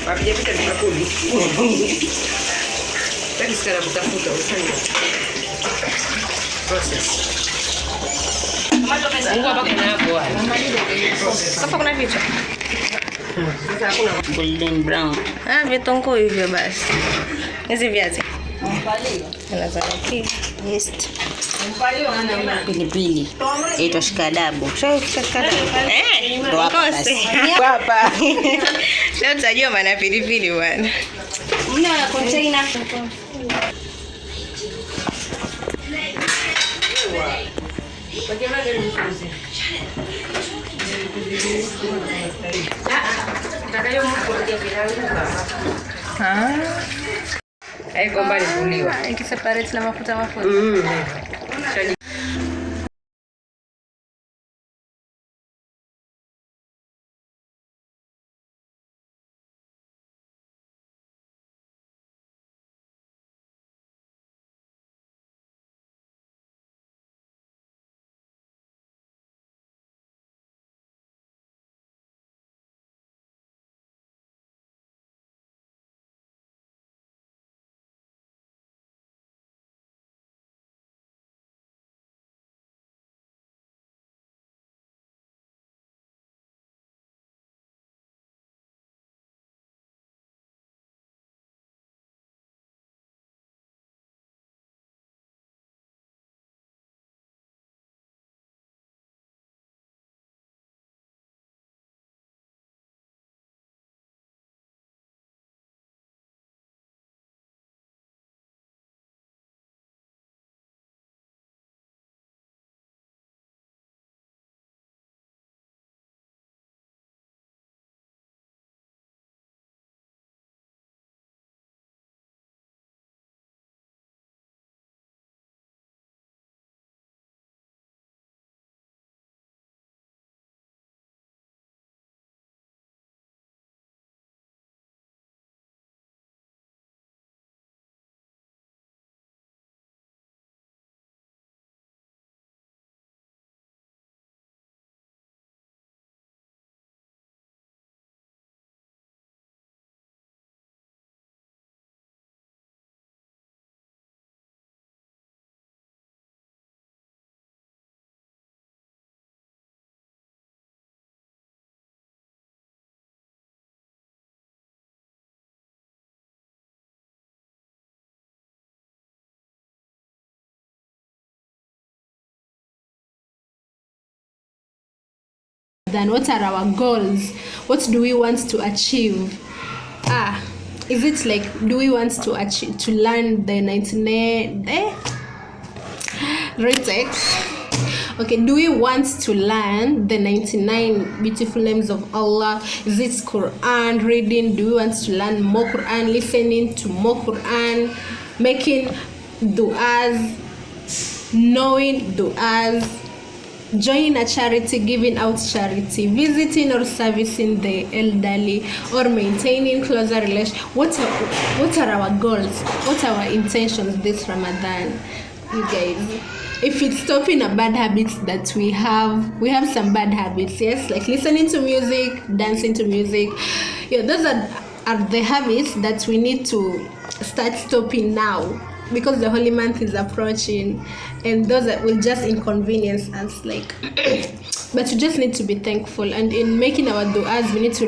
Hawajapita ni bakuli. Taki sana kutafuta usani. Process. Mungu hapa kuna hapo. Hapa kuna vitu. Sasa hakuna golden brown. Vitunguu hivyo basi. Hizi viazi. Yeast. Pilipili. Inaitwa shikadabu. Shikadabu. Ndo hapa basi. Hapa. Leo tutajua maana pilipili bwana. Mna container. Haiko mbali kuliwa. Ikiseparate na mafuta. Then what are our goals? What do we want to achieve? Is it like, do we want to achieve, to learn the 99 retake? Okay, do we want to learn the 99 beautiful names of Allah? Is it Quran reading? Do we want to learn more Quran, listening to more Quran, making du'as, knowing du'as, joining a charity, giving out charity, visiting or servicing the elderly, or maintaining closer relations? What are our goals? What are our intentions this Ramadan, you guys? If it's stopping a bad habits that we have some bad habits, yes, like listening to music, dancing to music. Those are the habits that we need to start stopping now, because the holy month is approaching, and those that will just inconvenience us, like but we just need to be thankful. And in making our du'as, we need to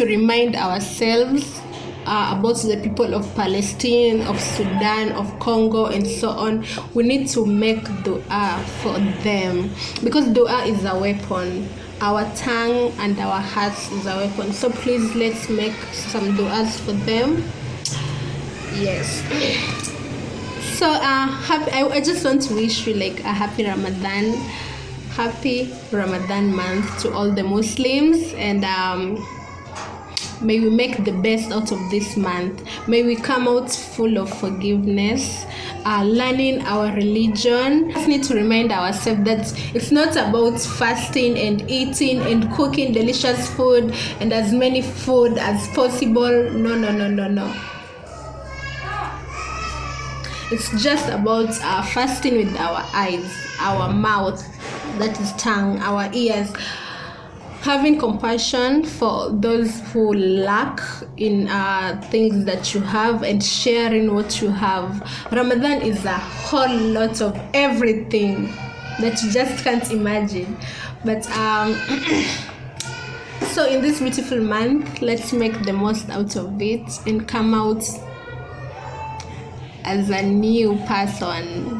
remind ourselves about the people of Palestine, of Sudan, of Congo, and so on. We need to make dua for them, because dua is a weapon. Our tongue and our hearts is a weapon. So please, let's make some duas for them. Yes. So I just want to wish you like a happy Ramadan month to all the Muslims, and may we make the best out of this month. May we come out full of forgiveness, learning our religion. We just need to remind ourselves that it's not about fasting and eating and cooking delicious food and as many food as possible. No. It's just about fasting with our eyes, our mouth, that is tongue, our ears, having compassion for those who lack in things that you have, and sharing what you have. Ramadan is a whole lot of everything that you just can't imagine. But so in this beautiful month, let's make the most out of it and come out as a new person.